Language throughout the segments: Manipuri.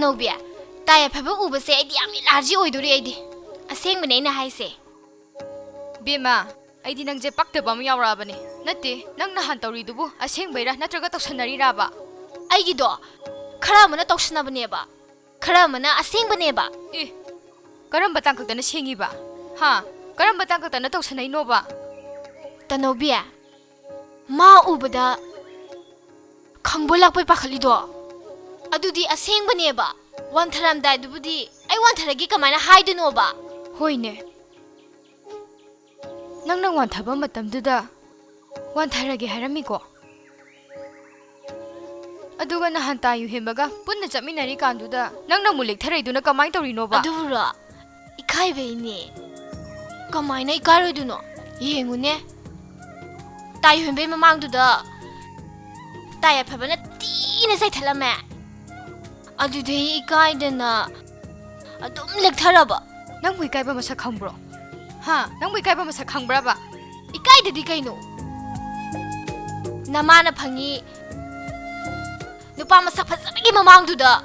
Tanobia, Taya Papa Uber said, Yami Largi Oiduri. A sing in a high say. Bima, I didn't get packed the bomb your rabani. Nati, Nang Nahantori dubu, a sing better, not a got raba. Aigido, Karamana Toshanaba. Karamana, a sing baneba. Eh, Karambatanka than a singiba. Ha, Karambatanka than a Toshanai nova. Tanobia Ma Ubada Kambulak by Pakalido. Adudi a sing baneba. One taram died Budi. I want her a gikamana hide nova. Hoine Nang want have a matam do da. Want her a geharamigo. Aduga Nahanta you himbaga, put the Jaminari can do da. Nang Mulik Terry do not come to Rinova. Adura Ikaive. Kamina Ikaruduno. Yingune Tai Humbe Mamang do da. Taya Pabana Tina Satalame. Adude Ikaidena. Adum like Taraba. Nang we gave him a sacumbro. Ha, nang we gave him a sacumbrava. Ikaida Dikaino Namana Pangi Nupama Sapasaki Mamang do da.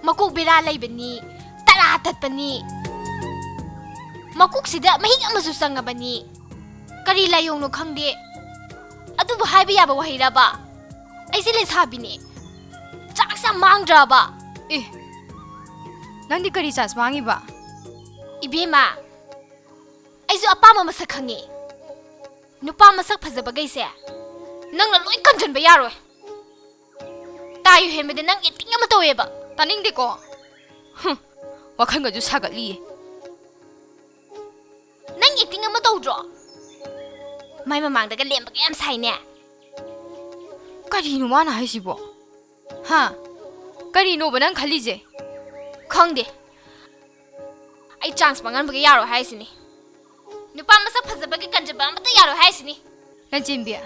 Makuk Bira Labani. Taratat Pani. Makuk Sida Mahing Amasusanga Bani. Karila yung no Kangde. Adu Habiaba Wahiraba. I still is happy. Jackson Mandraba. Eh. Nandi Karisas Mangiba. Ibima. I saw a Pama Masakangi. Nupama Sapazabagay say. Nang Loy Content Bayaro. Tayo him with the Nang eating Amatoeba. Taning deko. What can you sagali? Nang eating Amatodro. My mamang the Galim am sign. Karino Hesibo. Ha. Karino Banan Kalije. Kongde. I chance Mangan Bagayaro Haisini. Nupama Sapazabagi Kanjabam, but the Yaro Haisini. Najimbia.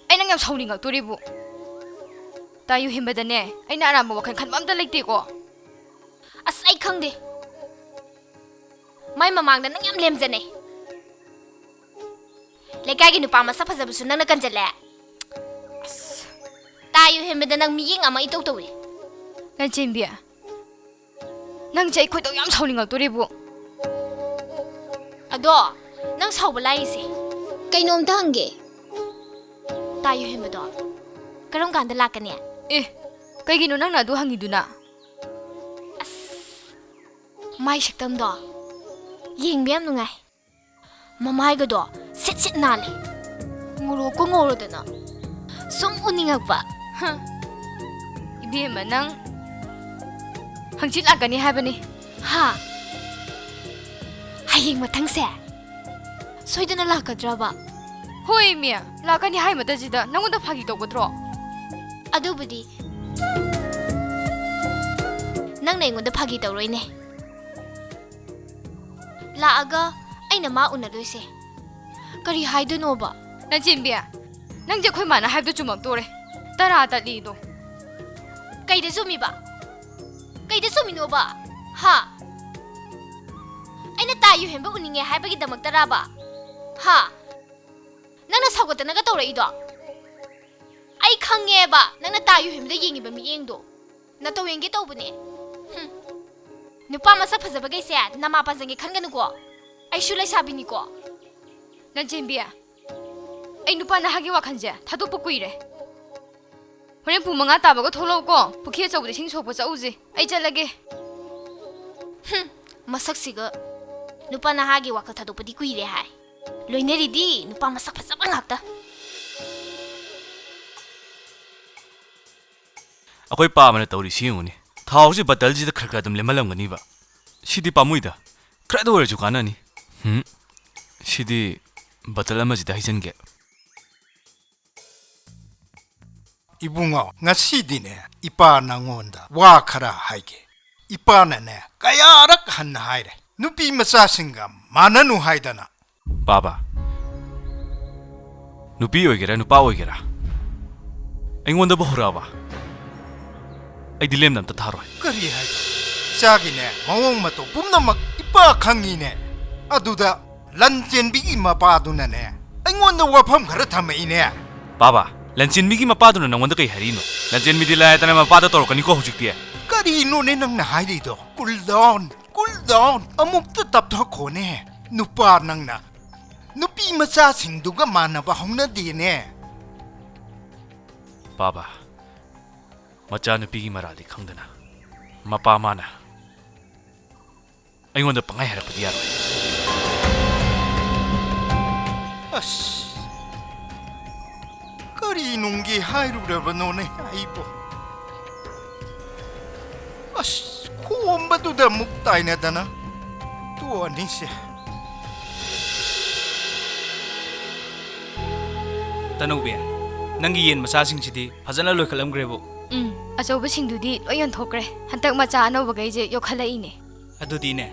I am holding out to Ribu. Tayo him with the ne. I know can come on the lake go. As I Kongde. My mamang the Nangam Lemzene. Like I can Nupama Sapazabusuna Kanjala. Tayo him with the Nang meeting a my totally. Najimbia. Nang Jay quit I'm holding out to Ribu. Ado, Nang Sobalisi. Kainom Dange. Tayo him a dog. Karungan the Lakania. Eh, Kagino Nana do hangiduna. My shaktam dog. Ying Biam Nungai. Mamma Gado, sit nali. Muroko Morodana. Some uningapa. Huh. Ibi manang Hangchit Agani Habani. Ha. Haying Matangse. So I didn't like a draba. Hoi mia, Lagani Haimatazida, no one the Pagito would draw. Adubudi. Nang name with the Pagito Rene. La aga, I know Mauna Lucy. Kari hide nova. Najimbia. Nang Jacoman, I have the Jumatore. Tarata Lido. Kaide Sumiba. Kaide Suminova. Ha. I not tie you him, but winning a happy Damataraba. Ha. Nana Sagot and Nagatorido. I can't eba. Nana tie you him the ying by me indo. Not to get open it. Nupama Sapazabagay said, Namapas and Kanganugo. I should like Sabinico. Najimbia. I Nupana Hagiwakanja, Tatupuquire. When Pumangata got Hologo, Pukets over the things for Uzi, I tell again. Masaksiga. Nupana Hagiwaka Tadopadi high. Loineri di, Nupama Sapazabangata. Ako'y paman na tawri siyuni. Tawag si batal si takrakadam lemalam ganiba. Sidi pamuida. Krado wala jukana ni. Sidi batal ama si dahisan ge. Ibungaw nga sidine ipa nangonda wa khara haige. Ipa na ne kaya rak han haire. Nupi masasinga mananu haidana. Baba. Nupi oigera nupa oigera. Aingonda bahuraba. Ay dilem nam tataro. Kari haida. Sagine mawong mato pumnamak ipa khangine. Aduda lanchen bi ima paduna ne. Aingonda wafam khara thamaine. Baba. Lansin migi mapado na nangwanda kay harino. Lansin mi dilaya tanay mapado toro kaniko hujiktiya. ꯀꯔꯤꯅꯣꯅꯦ ꯅꯪꯅ ꯍꯥꯏꯔꯤꯗꯣ ꯀꯨꯜ ꯗꯥꯎꯟ ꯑꯃꯨꯛꯇ ꯇꯞꯊꯣꯛꯈꯣꯅꯦ ꯅꯨꯄꯥ ꯅꯪꯅ ꯅꯨꯄꯤ ꯃꯆꯥꯁꯤꯡꯗꯨꯒ ꯃꯥꯟꯅꯕ ꯍꯧꯅꯗꯦꯅꯦ ꯄꯥꯕ ꯃꯆꯥꯅꯨꯄꯤꯒꯤ ꯃꯔꯥꯜꯗꯤ ꯈꯪꯗꯅ ꯃꯄꯥ ꯃꯥꯅ ꯑꯩꯉꯣꯟꯗ ꯄꯪꯍꯥꯏ ꯍꯥꯏꯔꯛꯄꯗꯤ ꯌꯥꯔꯣꯏ ꯑꯁ ꯀꯔꯤ ꯅꯨꯡꯒꯤ ꯍꯥꯏꯔꯨꯔꯕꯅꯣꯅꯦ ꯑꯩꯕꯨ ꯑꯁ ꯈꯣꯝꯕꯗꯨꯗ ꯑꯃꯨꯛ ꯇꯥꯏꯅꯗꯅ ꯇꯣꯛꯑꯅꯤꯁꯦ ꯇꯅꯧꯕꯤ ꯅꯪꯒꯤ ꯌꯦꯟ ꯃꯆꯥꯁꯤꯡꯁꯤꯗꯤ ꯐꯖꯅ ꯂꯣꯏꯈꯠꯂꯝꯈ꯭ꯔꯦꯕꯨ ꯑꯆꯧꯕꯁꯤꯡꯗꯨꯗꯤ ꯂꯣꯏ ꯌꯣꯟꯊꯣꯛꯈ꯭ꯔꯦ ꯍꯟꯗꯛ ꯃꯆꯥ ꯑꯅꯧꯕꯈꯩꯁꯦ ꯌꯣꯛꯈꯠꯂꯛꯏꯅꯦ ꯑꯗꯨꯗꯤꯅꯦ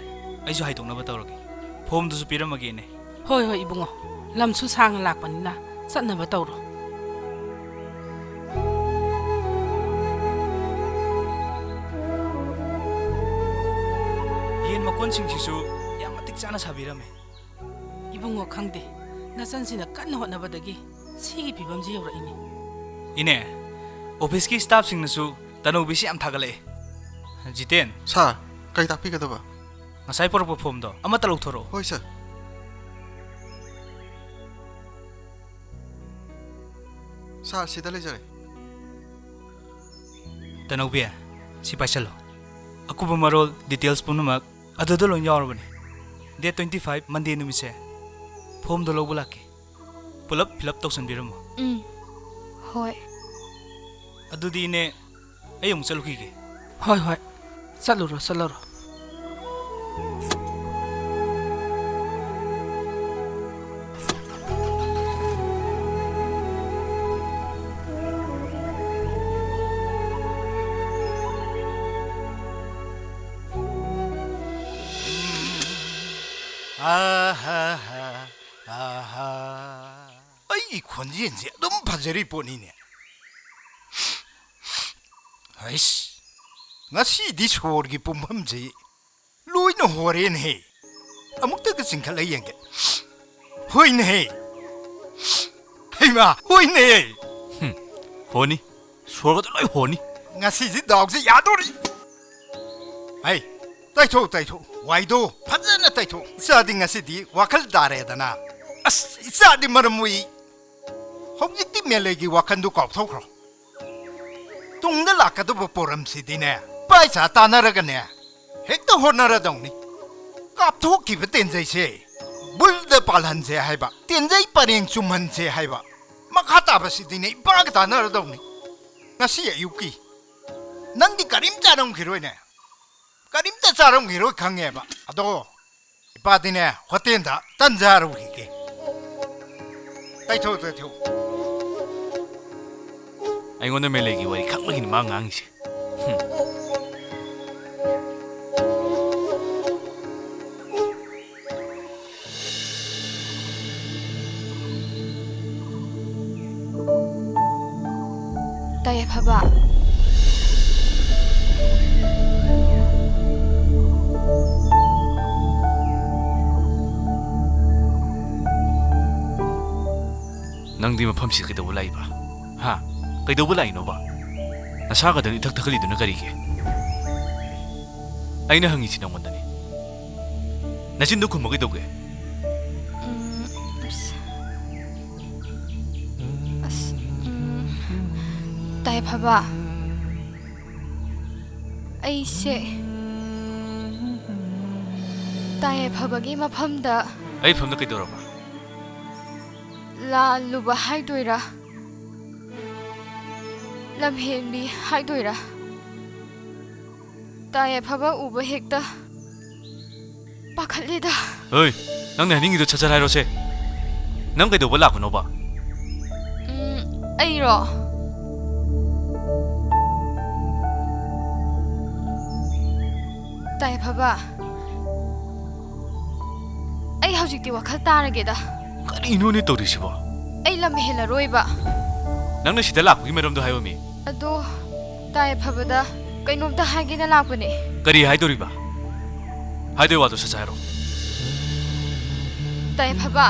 ꯑꯩꯁꯨ ꯍꯥꯏꯗꯣꯛꯅꯕ ꯇꯧꯔꯒꯦ ꯐꯣꯝꯗꯨꯁꯨ ꯄꯤꯔꯝꯃꯒꯦꯅꯦ ꯍꯣꯏ ꯍꯣꯏ ꯏꯕꯨꯡꯉꯣ ꯂꯝꯁꯨ ꯁꯥꯡꯅ ꯂꯥꯛꯄꯅꯤꯅ ꯆꯠꯅꯕ ꯇꯧꯔꯣ ꯌꯦꯟ ꯃꯀꯣꯟꯁꯤꯡꯁꯤꯁꯨ ꯌꯥꯝ ꯃꯇꯤꯛ ꯆꯥꯅ ꯁꯥꯕꯤꯔꯝꯃꯦ 이bungo ꯈꯪꯗꯦ ꯅꯆꯟꯁꯤꯅ ꯀꯟꯅ ꯍꯣꯠꯅꯕꯗꯒꯤ ꯁꯤꯒꯤ ꯐꯤꯕꯝꯁꯤ ꯌꯧꯔꯛꯏꯅꯤ ꯏꯅꯦ ꯑꯣꯐꯤꯁꯀꯤ ꯁ꯭ꯇꯥꯐꯁꯤꯡꯅꯁꯨ ꯇꯅꯧꯕꯤꯁꯤ ꯌꯥꯝ ꯊꯥꯒꯠꯂꯛꯑꯦ ꯖꯤꯇꯦꯟ ꯁꯥꯔ ꯀꯔꯤ ꯇꯥꯛꯄꯤꯒꯗꯕ ꯉꯁꯥꯏ ꯄꯨꯔꯛꯄ ꯐꯣꯝꯗꯣ ꯑꯃꯠꯇ ꯂꯧꯊꯣꯔꯛꯑꯣ ꯍꯣꯏ ꯁꯥꯔ ꯁꯥꯔ ꯁꯤꯗ ꯂꯩꯖꯔꯦ ꯇꯅꯧꯕꯤ ꯁꯤ ꯄꯥꯏꯁꯜꯂꯣ ꯑꯀꯨꯞꯄ ꯃꯔꯣꯜ ꯗꯤꯇꯦꯜꯁ ꯄꯨꯝꯅꯃꯛ ꯑꯗꯨꯗ ꯂꯣꯏ ꯌꯥꯎꯔꯕꯅꯤ ꯗꯦꯠ 25 ꯃꯟꯗꯦ ꯅꯨꯃꯤꯠꯁꯦ ꯐꯣꯝꯗꯣ ꯂꯧꯕ ꯂꯥꯛꯀꯦ ꯄꯨꯂꯞ ꯐꯤꯜ ꯑꯞ ꯇꯧꯁꯟꯕꯤꯔꯝꯃꯣ ꯍꯣꯏ ꯑꯗꯨꯗꯤ ꯏꯅꯦ ꯑꯩ ꯑꯃꯨꯛ ꯆꯠꯂꯨꯈꯤꯒꯦ ꯍꯣꯏ ꯍꯣꯏ ꯆꯠꯂꯨꯔꯣ ꯆꯠꯂꯨꯔꯣ ꯑꯩꯒꯤ ꯈꯣꯟꯖꯦꯜꯁꯦ ꯑꯗꯨꯝ ꯐꯖꯔꯤ ꯄꯣꯠꯅꯤꯅꯦ ꯍꯩꯁ ꯉꯁꯤꯗꯤ ꯁꯣꯔꯒꯤ ꯄꯨꯝꯐꯝꯁꯦ ꯂꯣꯏꯅ ꯍꯣꯔꯦꯅꯦꯍꯦ ꯑꯃꯨꯛꯇꯒ ꯆꯤꯡꯈꯠꯂ ꯌꯦꯡꯒꯦ ꯍꯣꯏꯅꯦꯍꯦ ꯍꯩꯃꯥ ꯍꯣꯏꯅꯦꯍꯦ ꯍꯣꯅꯤ ꯁꯣꯔꯒꯗ ꯂꯣꯏ ꯍꯣꯅꯤ ꯉꯁꯤꯁꯤ ꯗꯥꯎꯁꯦ ꯌꯥꯗꯣꯔꯤ ꯍꯩ ꯇꯩꯊꯣꯛ ꯋꯥꯏꯗꯣ ꯐꯖꯅ ꯇꯩꯊꯣꯛ ꯏꯆꯥꯗꯤ ꯉꯁꯤꯗꯤ ꯋꯥꯈꯜ ꯇꯥꯔꯦꯗꯅ ꯑꯁ ꯏꯆꯥꯗꯤ ꯃꯔꯝ ꯃꯣꯏ ꯍꯧꯖꯤꯛꯇꯤ ꯃꯦꯂꯩꯒꯤ ꯋꯥꯈꯜꯗꯨ ꯀꯥꯎꯊꯣꯛꯈ꯭ꯔꯣ ꯇꯨꯡꯗ ꯂꯥꯛꯀꯗꯕ ꯄꯣꯔꯝꯁꯤꯗꯤꯅꯦ ꯄꯩꯁꯥ ꯇꯥꯟꯅꯔꯒꯅꯦ ꯍꯦꯛꯇ ꯍꯣꯠꯅꯔꯗꯧꯅꯤ ꯀꯥꯞꯊꯣꯛꯈꯤꯕ ꯇꯦꯟꯖꯩꯁꯦ ꯕꯨꯜꯗ ꯄꯥꯜꯍꯟꯁꯦ ꯍꯥꯏꯕ ꯇꯦꯟꯖꯩ ꯄꯔꯦꯡ ꯆꯨꯝꯍꯟꯁꯦ ꯍꯥꯏꯕ ꯃꯈꯥ ꯇꯥꯕꯁꯤꯗꯤꯅꯦ ꯏꯄꯥꯒ ꯇꯥꯟꯅꯔꯗꯧꯅꯤ ꯉꯁꯤ ꯑꯌꯨꯛꯀꯤ ꯅꯪꯗꯤ ꯀꯔꯤꯝ ꯆꯥꯔꯝꯈꯤꯔꯣꯏꯅꯦ ꯀꯔꯤꯝꯇ ꯆꯥꯔꯝꯈꯤꯔꯣꯏ ꯈꯪꯉꯦꯕ ꯑꯗꯣ 이빠디네 호텔다 딴자로 오기게 따이토 ꯑꯩꯉꯣꯟꯗ ꯃꯦꯂꯩꯒꯤ ꯋꯥꯔꯤ ꯈꯪꯕꯒꯤꯅꯤ ꯃꯥ ꯉꯥꯡꯉꯤꯁꯦ ꯇꯥꯏꯌꯦꯐꯕ ꯅꯪꯗꯤ ꯃꯐꯝꯁꯤ ꯀꯩꯗꯧꯕ ꯂꯥꯛꯏꯕ ꯍꯥ ꯀꯩꯗꯧꯕ ꯂꯥꯛꯏꯅꯣꯕ ꯅꯁꯥꯒꯗꯪ ꯏꯊꯛ ꯊꯛꯀꯠꯂꯤꯗꯨꯅ ꯀꯔꯤꯒꯤ ꯑꯩꯅ ꯍꯪꯉꯤꯁꯤ ꯅꯪꯉꯣꯟꯗꯅꯤ ꯅꯆꯤꯟꯗꯣ ꯈꯨꯝꯕ ꯀꯩꯗꯧꯒꯦ ꯇꯥꯏꯌꯦꯐꯕ ꯑꯩꯁꯦ ꯇꯥꯏꯌꯦꯐꯕꯒꯤ ꯃꯐꯝꯗ ꯑꯩ ꯐꯝꯗ ꯀꯩꯗꯧꯔꯕ ꯂꯥꯜꯂꯨꯕ ꯍꯥꯏꯗꯣꯏꯔꯥ ꯂꯝꯍꯦꯟꯕꯤ ꯍꯥꯏꯗꯣꯏꯔꯥ ꯇꯥꯏꯌꯦꯐꯕ ꯎꯕ ꯍꯦꯛꯇ ꯄꯥꯈꯠꯂꯦꯗ ꯍꯣꯏ ꯅꯪꯅ ꯍꯥꯏꯅꯤꯡꯉꯤꯗꯣ ꯁꯠ ꯍꯥꯏꯔꯣꯁꯦ ꯅꯪ ꯀꯩꯗꯧꯕ ꯂꯥꯛꯄꯅꯣꯕ ꯑꯩꯔꯣ ꯇꯥꯏꯌꯦꯐꯕ ꯑꯩ ꯍꯧꯖꯤꯛꯇꯤ ꯋꯥꯈꯜ ꯇꯥꯔꯒꯦꯗ ꯀꯔꯤꯅꯣꯅꯦ ꯇꯧꯔꯤꯁꯤꯕꯣ ꯑꯩ ꯂꯝ ꯍꯦꯜꯂꯔꯣꯏꯕ ꯅꯪꯅ ꯁꯤꯗ ꯂꯥꯛꯄꯒꯤ ꯃꯔꯝꯗꯣ ꯍꯥꯏꯌꯣꯃꯤ ꯑꯗꯣ ꯇꯥꯏꯌꯦꯐꯕꯗ ꯀꯩꯅꯣꯝꯇ ꯍꯥꯏꯒꯦꯅ ꯂꯥꯛꯄꯅꯦ ꯀꯔꯤ ꯍꯥꯏꯗꯣꯔꯤꯕ ꯍꯥꯏꯗꯣꯏ ꯋꯥꯗꯣ ꯁꯠ ꯍꯥꯏꯔꯣ ꯇꯥꯏꯌꯦꯐꯕ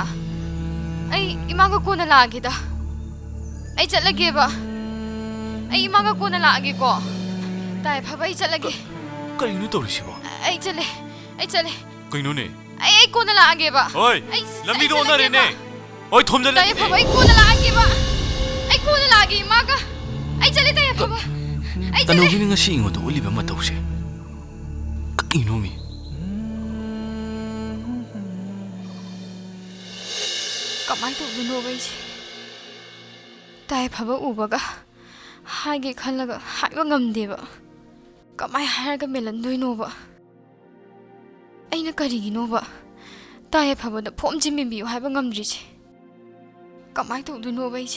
ꯑꯩ 이마가 ꯀꯣꯟꯅ ꯂꯥꯛꯑꯒꯦꯗ ꯑꯩ ꯆꯠꯂꯒꯦꯕ ꯑꯩ 이마가 ꯀꯣꯟꯅ ꯂꯥꯛꯑꯒꯦꯀꯣ ताए फबा ई चलगे करिनु तौरिसिबो आई चले कइनुने आई कोना लागे बा ओइ लम्बी दो ओनरेने ओइ थोमजले ताए फबा ई कोना लागे बा आई कोना लागे मागा आई चले ताए फबा आई चले तनुगिनि ngasi ingodo uliba matause कइनुमी कमाई तो दुनो वही ताए फबा उबगा हागे खलगा हाइबा ngамदेबा कमाई हारगा मेलनदोइनोबा अइना करिगिनोबा ताए फबदा फोम जिमिबियो हाइबा ngамद्रिसे कमाई तो दुनो वही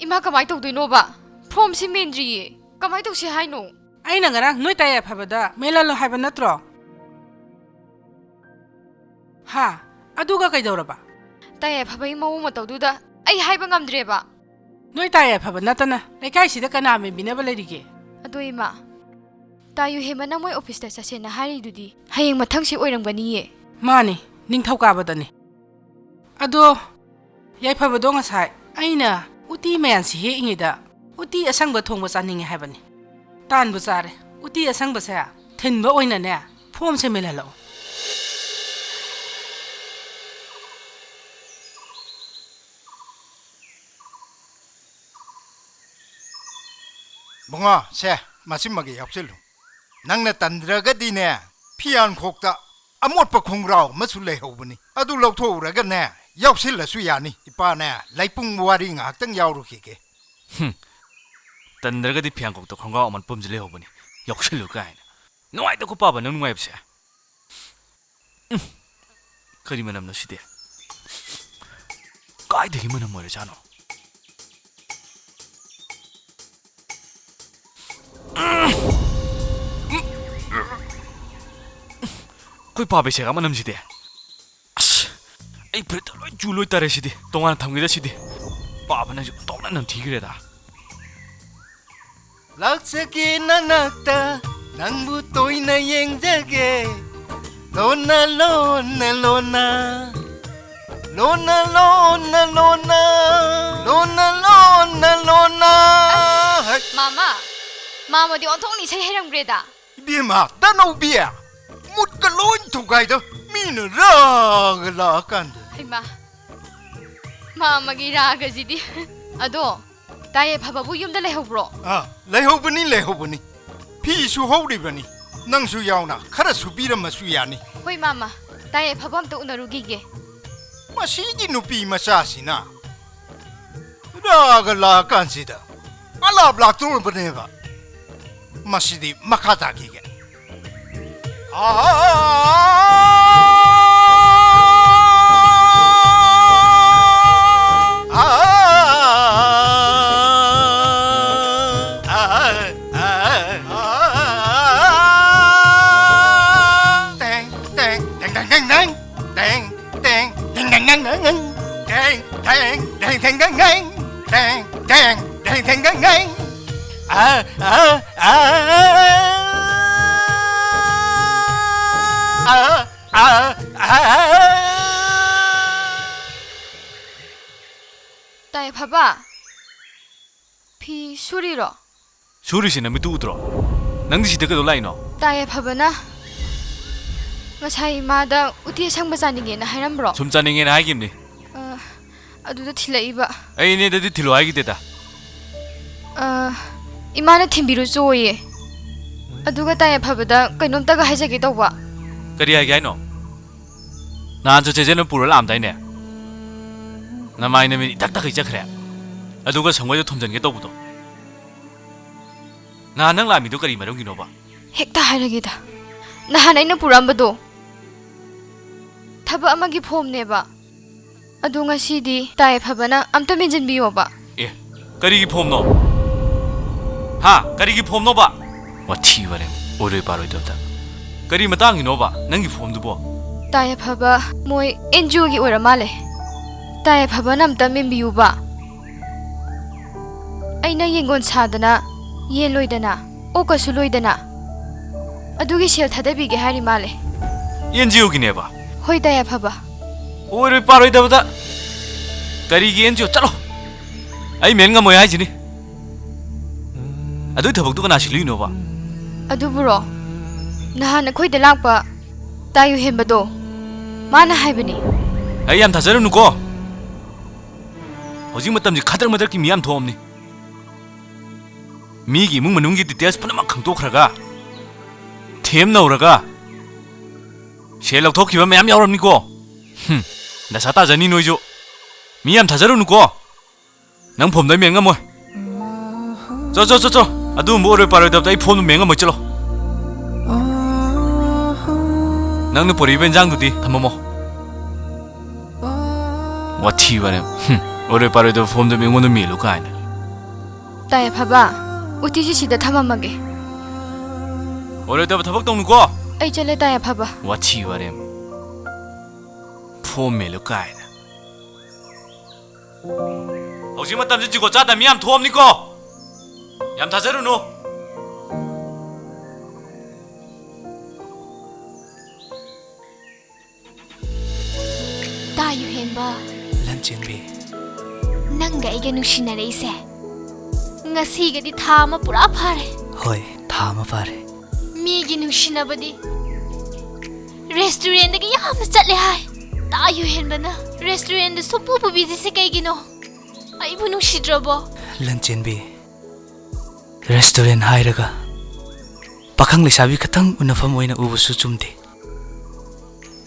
इमा कमाई तो दुइनोबा फोम सिमेंद्रिये कमाई तो से हाइनो ꯑꯩꯅ ꯉꯔꯥꯡ ꯅꯣꯏ ꯇꯥꯏ ꯌꯥꯐꯕꯗ ꯃꯦꯜꯍꯜꯂꯣ ꯍꯥꯏꯕ ꯅꯠꯇ꯭ꯔꯣ ꯍꯥ ꯑꯗꯨꯒ ꯀꯩꯗꯧꯔꯕ ताए फबई मऊ मतौदुदा अई हाइबा ngамद्रेबा ꯅꯣꯏ ꯇꯥꯏ ꯌꯥꯐꯕ ꯅꯠꯇꯅ ꯂꯩꯀꯥꯏꯁꯤꯗ ꯀꯅꯥ ꯃꯦꯟꯕꯤꯅꯕ ꯂꯩꯔꯤꯒꯦ अदो इमा तायु हेमना मोय ऑफिस ता ससेना हारिदुदी हयेंग मथंगसि ओइरंगबनिये ꯃꯥꯅꯤ ꯅꯤꯡꯊꯧꯀꯥꯕꯗꯅꯤ ꯑꯗꯣ ꯌꯥꯏꯐꯕꯗꯣ ꯉꯁꯥꯏ ꯑꯩꯅ ꯎꯇꯤ ꯃꯌꯥꯟꯁꯤ ꯍꯦꯛꯏꯉꯩꯗ ꯎꯇꯤ ꯑꯁꯪꯕ ꯊꯣꯡꯕ ꯆꯥꯅꯤꯡꯉꯦ ꯍꯥꯏꯕꯅꯤ ꯇꯥꯟꯕꯨ ꯆꯥꯔꯦ ꯎꯇꯤ ꯑꯁꯪꯕꯁꯦ ꯊꯤꯟꯕ ꯑꯣꯏꯅꯅꯦ ꯐꯣꯝꯁꯦ ꯃꯦꯜꯍꯜꯂꯛꯑꯣ bunga se masimagi yapsilu nangna tandragadine pian khokta amotpa khongrao masu lehobani adu lawthouraga ne yapsilasu yani ipa ne laipung wari ngaktang yawrukhige तंदरगदी फियांगोक तो खंगा अमन पुमजले होबनी यक्षलु कायना नुवाय तो पाबा नंग नुवायबसे करी मनम नसिदे कायदगी मनम मोरे जानो कोई पाबेसे गा मनम सिदे अस ए ब्रेत लोय जुलोय तारे सिदे तोंगान थमगेदा सिदे पाबा नजु तोंना नम थिगरेदा lakshaki nanakta nangbu toina yengjage lona lona lona lona lona lona lona lona lona मामा मामा दि अन्थोंनि से हेरंग्रेदा bima tanobia mutka loin thugaida mina ragla kan हैमा मामा गी रागा जिदि अदो ताए फबाबु युमदा लेहब्रो lehobani phi su howribani nangsu yauna khara subiramasu yani होय मामा ताए फबम तो उनरुगिगे masigi nupi masasina ragla kansida ala blaktur baneba masidi makata gige ताए फबा फी सुरीरो 수리시나 미두 우드로 낭디시 데가도 라이노 ताए फबना ngасai मादा उति संग बजानिगे ना हायरमब्रो 좀 짜닝에 나이김니 अदुदा थिलैबा 에이네 데디 딜로 아이기데다 इमाना थिम्बिरु जोये अदुगा ताए फबदा कैनोमतगा हाइजगे तौबा करी हाइगे हाइनो नाजो 제제는 पुरल आमदाइने नमाइने मिन इतक तक इचखरे अदुगा संगोय थोमजनगे तौबुदो ना नंग लामिदो करी मरंगिनोबा हेक्ता हाइरगेदा नहान आइना पुरामबदो थबा अमगी फोमनेबा अदु ngasidi ताए फबना अमता मेंजनबियोबा ए करीगी फोमनो हा करीगी फोमनोबा वाथि वरे ओरे पारोय दबदा करी मतांगिनोबा नंगी फोमदुबो ताए फबा मोय एनजीओ गी ओरा माले ताए फबा नमता मेंबियुबा अइना येंगोन सादना ये लोइदना ओकसु लोइदना अदुगी सेल थादबिगे हारि माले एनजीओ गिनेबा होय ताए फबा ओरे पारोय दबदा करीगी एनजीओ चलो आई मेनगा मोय हाइजिनी ꯑꯗꯨꯏ ꯊꯕꯛꯇꯨ ꯀꯅꯥ ꯁꯤꯜꯂꯤꯅꯣꯕ ꯑꯗꯨꯕꯨꯔꯣ ꯅꯍꯥꯟ ꯑꯩꯈꯣꯏꯗ ꯂꯥꯛꯄ ꯇꯥꯌꯨ ꯍꯦꯟꯕꯗꯣ ꯃꯥꯅ ꯍꯥꯏꯕꯅꯤ ꯑꯩ ꯌꯥꯝ ꯊꯥꯖꯔꯨꯅꯨꯀꯣ ꯍꯧꯖꯤꯛ ꯃꯇꯝꯁꯤ ꯈꯗꯔꯛ ꯃꯗꯔꯛꯀꯤ ꯃꯤꯌꯥꯝ ꯊꯣꯛꯑꯝꯅꯤ ꯃꯤꯒꯤ ꯏꯃꯨꯡ ꯃꯅꯨꯡꯒꯤ ꯗꯤꯇꯦꯜꯁ ꯄꯨꯝꯅꯃꯛ ꯈꯪꯗꯣꯛꯈ꯭ꯔꯒ ꯊꯦꯝ ꯅꯧꯔꯒ ꯁꯦꯜ ꯂꯧꯊꯣꯛꯈꯤꯕ ꯃꯌꯥꯝ ꯌꯥꯎꯔꯝꯅꯤꯀꯣ ꯗꯁꯥ ꯇꯥꯖꯅꯤ ꯅꯣꯏꯁꯨ ꯃꯤ ꯌꯥꯝ ꯊꯥꯖꯔꯨꯅꯨꯀꯣ ꯅꯪ ꯐꯣꯝꯗ ꯃꯦꯡꯉꯝꯃꯣꯏ ꯆꯣ ꯑꯗꯨꯒꯨꯝꯕ ꯑꯣꯏꯔꯣꯏ ꯄꯥꯔꯣꯏꯗꯕꯗ ꯑꯩ ꯐꯣꯝꯗꯨ ꯃꯦꯡꯉꯝꯃꯣꯏ ꯆꯠꯂꯣ ꯅꯪꯅ ꯄꯨꯔꯛꯏꯕ ꯏꯟꯖꯥꯡꯗꯨꯗꯤ ꯊꯝꯃꯝꯃꯣ ꯋꯥꯊꯤ ꯋꯥꯔꯦꯝ ꯑꯣꯏꯔꯣꯏ ꯄꯥꯔꯣꯏꯗꯕ ꯐꯣꯝꯗꯨ ꯑꯩꯉꯣꯟꯗ ꯃꯦꯜꯂꯨ ꯀꯥꯏꯅ ꯇꯥꯏ ꯐꯕ 우티지 시다 탐험하게 어려다가 타박 동누고 에이 젤레다야 봐봐 와치 와렘 폼멜로 까이나 혹시 맞담지 지고 짜다 미암 도움니고 얌 타자르노 Tayo henba ꯂꯟꯆꯦꯟꯕꯤ nangga iga nungsinarayse ngasigadi thama pura phare ꯍꯣꯏ ꯊꯥ ꯑꯃ ꯐꯥꯔꯦ migi nungsinabadi restaurant dagi yamna chatle hai tayo henbana restaurant da sopu busy se kaigino aibu nungsidrabo ꯂꯟꯆꯦꯟꯕꯤ ꯔꯦꯁꯇꯨꯔꯦꯟ ꯍꯥꯏꯔꯒ ꯄꯥꯈꯪ ꯂꯩꯁꯥꯕꯤ ꯈꯇꯪ ꯎꯅꯐꯝ ꯑꯣꯏꯅ ꯎꯕꯁꯨ ꯆꯨꯝꯗꯦ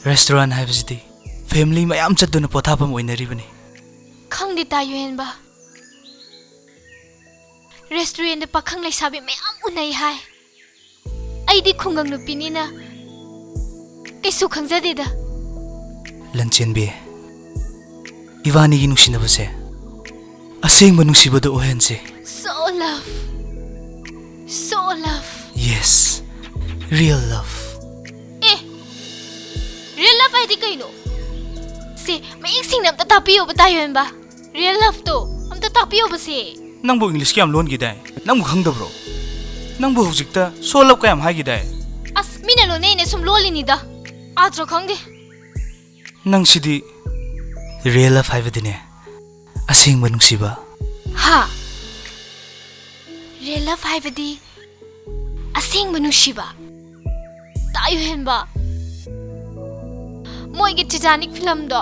ꯔꯦꯁꯇꯨꯔꯦꯟ ꯍꯥꯏꯕꯁꯤꯗꯤ ꯐꯦꯃꯤꯂꯤ ꯃꯌꯥꯝ ꯆꯠꯇꯨꯅ ꯄꯣꯊꯥꯐꯝ ꯑꯣꯏꯅꯔꯤꯕꯅꯤ khangdi tayo henba restaurant da pakhang laisabi mayam unai hai aidi khungang nupinina kaisu khangjadeda ꯂꯟꯆꯦꯟꯕꯤ ꯏꯕꯥꯅꯤꯒꯤ ꯅꯨꯡꯁꯤꯅꯕꯁꯦ ꯑꯁꯦꯡꯕ ꯅꯨꯡꯁꯤꯕꯗꯨ ꯑꯣꯏꯍꯟꯁꯦ so love yes real love eh real love aidi kaino se mayik sing namta tapiyo ba tayo henba real love to amta tapiyo ba se ꯅꯪꯕꯨ ꯏꯪꯂꯤꯁ ꯀꯌꯥꯝ ꯂꯣꯟꯈꯤꯗꯥꯏ ꯅꯪꯕꯨ ꯈꯪꯗꯕ꯭ꯔꯣ ꯅꯪꯕꯨ ꯍꯧꯖꯤꯛꯇ ꯁꯣꯜꯂꯞ ꯀꯌꯥꯝ ꯍꯥꯏꯈꯤꯗꯥꯏ as mina lo ne sum lolinida atro khangde ꯅꯪꯁꯤꯗꯤ ꯔꯤꯌꯦꯜ ꯂꯚ ꯍꯥꯏꯕꯗꯤꯅꯦ ꯑꯁꯦꯡꯕ ꯅꯨꯡꯁꯤꯕ ha real love haibadi asengba nungsiba tayo henba moigi Titanic film do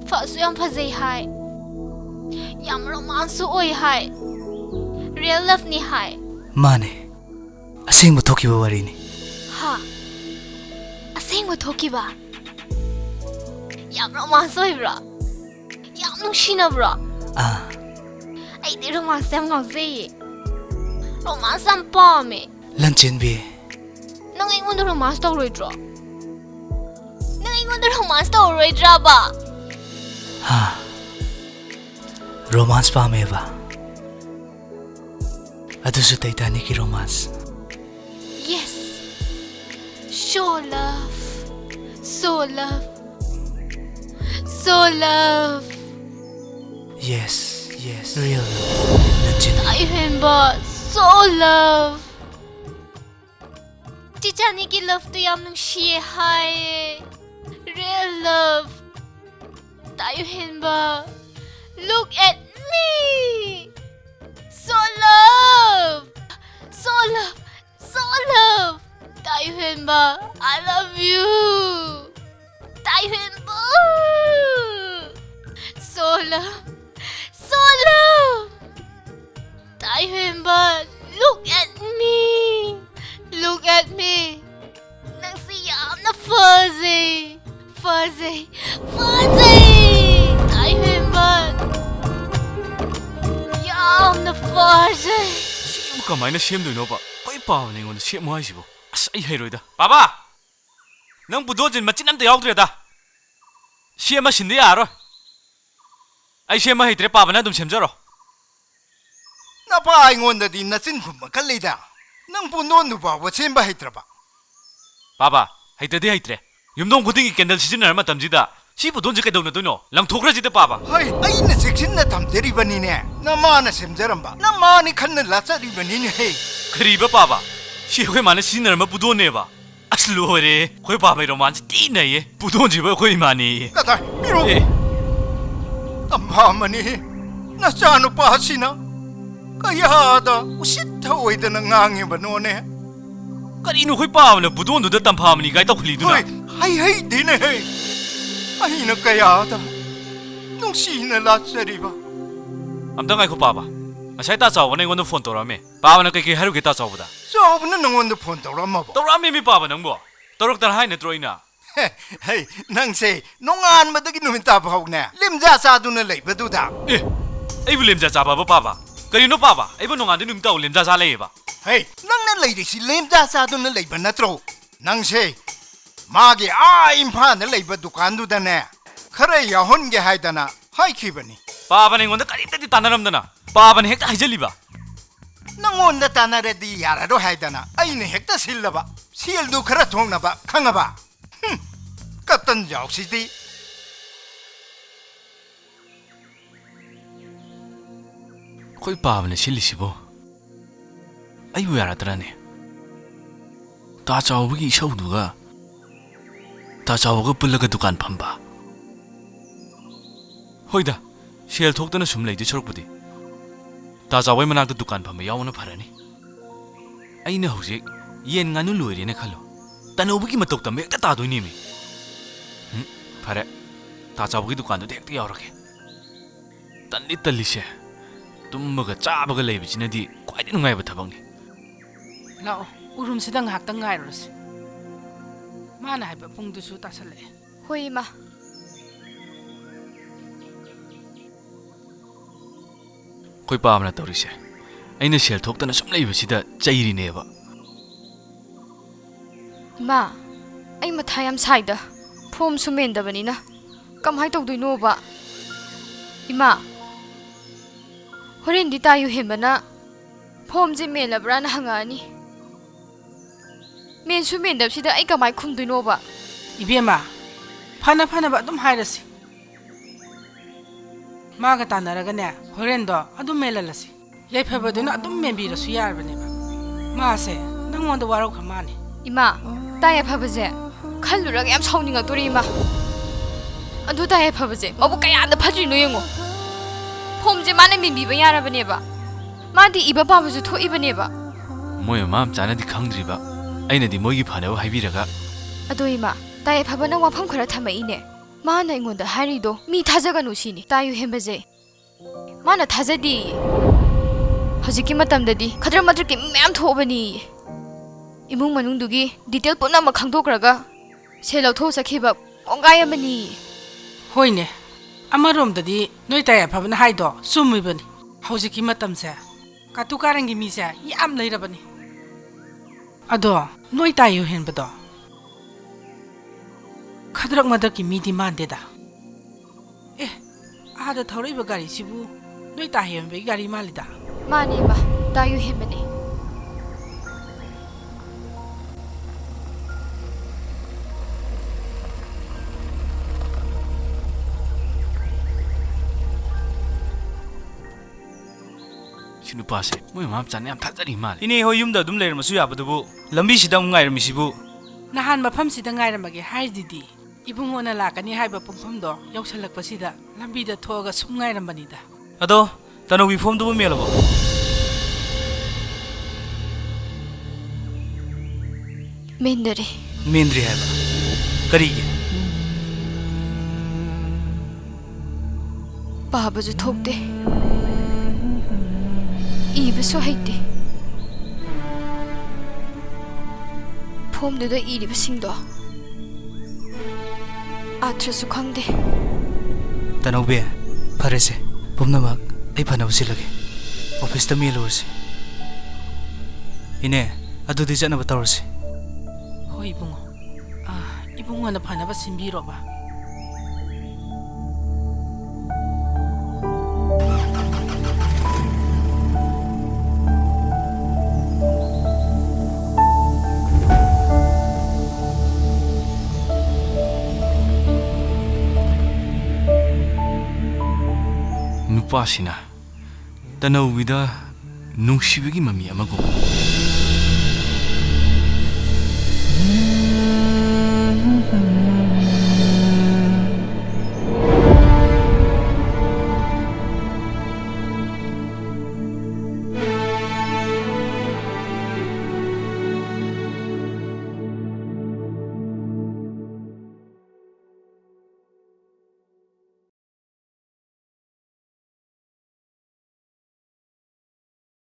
fasu yam phajai hai yam romance oi hai real love ni hai ꯃꯥꯅꯦ ꯑꯁꯦꯡꯕ ꯊꯣꯛꯈꯤꯕ ꯋꯥꯔꯤꯅꯤ ha asengba thokiba yam romance oi bra yam nungsina bra ꯑꯥ ai de romance yam ngauze romance am pame ꯂꯟꯆꯦꯟꯕꯤ nang ingon romance tawroidro nang ingon romance tawroidra ba ꯍꯥ ꯔꯣꯃꯥꯟꯁ ꯄꯥꯝꯃꯦꯕ ꯑꯗꯨꯁꯨ ꯇꯩꯇꯥꯅꯤꯛꯀꯤ romance yes show love so love yes real love ꯂꯟꯆꯦꯟꯕꯤ I remember so love Titanic ki love to yam nungsiye hai real love tayo henba look at me so love tayo henba I love you tayo henba so love tayo henba look at me nagsiyam na fuzzy tayo henba yam na fuzzy 뭐 그마이나 시험도이노바 거의 빠오네 이거는 시험 뭐 하시고 아싸 이 헤로이다 봐봐 넌 부도진 맛진남도 야우드려다 시험마 신데야 알아 아이 시험마 헤이트레 빠바나 좀 셈져러 napa aingonda di nasin khumma kallida nang punon nu ba wachen ba haitraba 봐봐 헤이트레 헤이트레 윰동 고딩이 캔들 시즌을 마탐지다 시부 돈지 깨도는 돈요 랑토그라지데 봐봐 hai aina section na tamderi bani ne namana semjaramba namani khanna lachari bani ne hey 그리바 봐봐 시호에 많은 시즌을 마 부도네 봐 아슬로레 거기 봐봐 이런 만지 띠네 부도지 봐 거기 많이 kata biro 예 amma mani na chanu pa hasina ꯀꯌꯥꯗ ꯎꯁꯤꯠ ꯊꯑꯣꯏꯗꯅ ꯉꯥꯡꯉꯤꯕꯅꯣꯅꯦ ꯀꯔꯤꯅꯣ ꯑꯩꯈꯣꯏ ꯄꯥꯕꯅ ꯕꯨꯗꯣꯟꯗꯨꯗ ꯇꯝꯐꯥꯕꯅꯤ ꯀꯥꯏ ꯇꯧꯈꯠꯂꯤꯗꯨꯅ ꯍꯣꯏ ꯍꯩꯗꯤꯅꯦ ꯑꯩꯅ ꯀꯌꯥꯗ ꯅꯨꯡꯁꯤꯅ ꯂꯥꯠꯆꯔꯤꯕ ꯑꯝꯇ ꯉꯥꯏꯈꯣ ꯄꯥꯕ ꯉꯁꯥꯏ ꯇꯥ ꯆꯥꯎꯕꯅ ꯑꯩꯉꯣꯟꯗ ꯐꯣꯟ ꯇꯧꯔꯛꯑꯝꯃꯦ ꯄꯥꯕꯅ ꯀꯩꯀꯩ ꯍꯥꯏꯔꯨꯒꯦ ꯇꯥ ꯆꯥꯎꯕꯗ ꯆꯥꯎꯕꯅ ꯅꯪꯉꯣꯟꯗ ꯐꯣꯟ ꯇꯧꯔꯛꯑꯝꯃꯕꯣ ꯇꯧꯔꯛꯑꯝꯃꯦ ꯃꯤ ꯄꯥꯕ ꯅꯪꯕꯣ ꯇꯧꯔꯛꯇꯅ ꯍꯥꯏ ꯅꯠꯇ꯭ꯔꯣ ꯑꯩꯅ ꯍꯩ ꯅꯪꯁꯦ ꯅꯣꯡꯉꯥꯟꯕꯗꯒꯤ ꯅꯨꯃꯤꯠ ꯇꯥꯐꯥꯎꯅꯦ ꯂꯤꯝꯖꯥ ꯆꯥꯗꯨꯅ ꯂꯩꯕꯗꯨꯗ ꯑꯦ ꯑꯩꯕꯨ ꯂꯦꯝꯖꯥ ꯆꯥꯕꯕ ꯄꯥꯕ ꯀꯔꯤꯅꯣ ꯄꯥꯕ ꯑꯩꯕꯨ ꯅꯣꯡꯉꯥꯟꯗꯩ ꯅꯨꯃꯤꯠ ꯇꯥꯕꯨ ꯂꯦꯝꯖꯥ ꯆꯥ ꯂꯩꯌꯦꯕ ꯍꯩ ꯅꯪꯅ ꯂꯩꯔꯤꯁꯤ ꯂꯤꯝꯖꯥ ꯆꯥꯗꯨꯅ ꯂꯩꯕ ꯅꯠꯇ꯭ꯔꯣ ꯅꯪꯁꯦ ꯃꯥꯒꯤ ꯏꯝꯐꯥꯜꯗ ꯂꯩꯕ ꯗꯨꯀꯥꯟꯗꯨꯗꯅꯦ ꯈꯔ ꯌꯥꯎꯍꯟꯒꯦ ꯍꯥꯏꯗꯅ ꯍꯥꯏꯈꯤꯕꯅꯤ ꯄꯥꯕꯅ ꯑꯩꯉꯣꯟꯗ ꯀꯔꯤꯝꯇꯗꯤ ꯇꯥꯟꯅꯔꯝꯗꯅ ꯄꯥꯕꯅ ꯍꯦꯛꯇ ꯍꯥꯏꯖꯜꯂꯤꯕ ꯅꯪꯉꯣꯟꯗ ꯇꯥꯟꯅꯔꯗꯤ ꯌꯥꯔꯔꯣꯏ ꯍꯥꯏꯗꯅ ꯑꯩꯅ ꯍꯦꯛꯇ ꯁꯤꯜꯂꯕ ꯁꯦꯜꯗꯨ ꯈꯔ ꯊꯣꯡꯅꯕ ꯈꯪꯉꯕ ꯀꯇꯟ ꯌꯥꯎꯁꯤꯗꯤ ꯑꯩꯈꯣꯏ ꯄꯥꯕꯅ ꯁꯤꯜꯂꯤꯁꯤꯕꯣ ꯑꯩꯕꯨ ꯌꯥꯔꯗ꯭ꯔꯅꯦ ꯇꯥ ꯆꯥꯎꯕꯒꯤ ꯏꯁꯧꯗꯨꯒ ꯇꯥ ꯆꯥꯎꯕꯒ ꯄꯨꯜꯂꯒ ꯗꯨꯀꯥꯟ ꯐꯝꯕ ꯍꯣꯏꯗ ꯁꯦꯜ ꯊꯣꯛꯇꯅ ꯁꯨꯝ ꯂꯩꯗꯣꯏ ꯁꯔꯨꯛꯄꯨꯗꯤ ꯇꯥ ꯆꯥꯎꯕꯩ ꯃꯅꯥꯛꯇ ꯗꯨꯀꯥꯟ ꯐꯝꯕ ꯌꯥꯎꯕꯅ ꯐꯔꯅꯤ ꯑꯩꯅ ꯍꯧꯖꯤꯛ ꯌꯦꯟ ꯉꯥꯅꯨ ꯂꯣꯏꯔꯦꯅ ꯈꯜꯂꯣ ꯇꯅꯧꯕꯒꯤ ꯃꯇꯧ ꯇꯝꯕ ꯍꯦꯛꯇ ꯇꯥꯗꯣꯏꯅꯦꯃꯤ ꯐꯔꯦ ꯇꯥ ꯆꯥꯎꯕꯒꯤ ꯗꯨꯀꯥꯟꯗꯨꯗ ꯍꯦꯛꯇ ꯌꯥꯎꯔꯒꯦ ꯇꯜꯂꯤꯁꯦ ꯇꯨꯝꯕꯒ ꯆꯥꯕꯒ ꯂꯩꯕꯁꯤꯅꯗꯤ ꯈ꯭ꯋꯥꯏꯗꯒꯤ ꯅꯨꯡꯉꯥꯏꯕ ꯊꯕꯛꯅꯤ ꯂꯥꯛꯑꯣ ꯎꯔꯨꯝꯁꯤꯗ ꯉꯥꯏꯍꯥꯛꯇꯪ ꯉꯥꯏꯔꯨꯔꯁꯤ ꯃꯥꯅ ꯍꯥꯏꯕ ꯄꯨꯡꯗꯨꯁꯨ ꯇꯥꯁꯜꯂꯛꯑꯦ ꯍꯣꯏ ꯏꯃꯥ ꯑꯩꯈꯣꯏ ꯄꯥꯕꯅ ꯇꯧꯔꯤꯁꯦ ꯑꯩꯅ ꯁꯦꯜ ꯊꯣꯛꯇꯅ ꯁꯨꯝ ꯂꯩꯕꯁꯤꯗ ꯆꯩꯔꯤꯅꯦꯕ ꯏꯃꯥ ꯑꯩ ꯃꯊꯥ ꯌꯥꯝ ꯁꯥꯏꯗ ꯐꯣꯝꯁꯨ ꯃꯦꯟꯗꯕꯅꯤꯅ ꯀꯃꯥꯏ ꯇꯧꯗꯣꯏꯅꯣꯕ 이마 호렌디 따유 햄바나 폼지 멜라브라나 항아니 멘수 멘답시다 아이 가마이 쿰드노바 이베마 파나 파나바 좀 하이러시 마가 따나라가네 호렌도 아둠 멜랄라시 야이파바도나 아둠 멘비라수 야르바네바 마세 낭원도 와라고 가마니 이마 따야 파바제 칼루라가 얌 사우닝가 또리 이마 안도 따야 파바제 마부 까야나 파주노 영어 폼지 마네 멘비바 야라바네바 마디 이바 파바주 토 이바네바 모여 마음 짜나디 강드리바 아이나디 모이기 파네고 하이비라가 아도 이마 따야 파바나 와팜 커라 타마이네 마나 이건다 하리도 미 타자가 노시니 따유 햄바제 마나 타자디 허지키 마땀다디 카드라마드르키 맴 토오바니 이몽 마능두기 디테일 뻔나마 강도그라가 셀라우 토사키바 꽁가야마니 호이네 아마롬다디 노이 따야 파바나 하이도 숨미바니 허지키 마땀세 까투까랑기 미세 얌 레이라바니 아도 노이 따유 헨바도 카드락 마드르키 미디 만데다 에 아다 타우리바 가리 시부 노이 따야 헨베 가리 말리다 마니 마 따유 햄바니 시누파세 모여 마음 짜네 얌 타자리 말 이네 호 윰다 둠 레르마수 야바두부 람비시다 웅가이르미시부 나한 마팜시다 nga이라마게 하이디디 이붕호나 라까니 하이바 pomphomdo yausalakpasida lambida thoga sum ngairambanida अदो तनोगी फोम दुबु मेलबो 멘더리 मेंद्री हैबा करीगे 바바주 톡데 이브소 하이데 폼드다 이리브싱도 아트르수 광데 तनोबे फरेसे पुमनमक आई फनबसि लगे ऑफिस त मेलुरसे इने अदुदि जनाब तौरसे hoi bungo ibungo na phanaba simbiroba 누파시나 तनौविदा नुंसिबगी ममी अमगो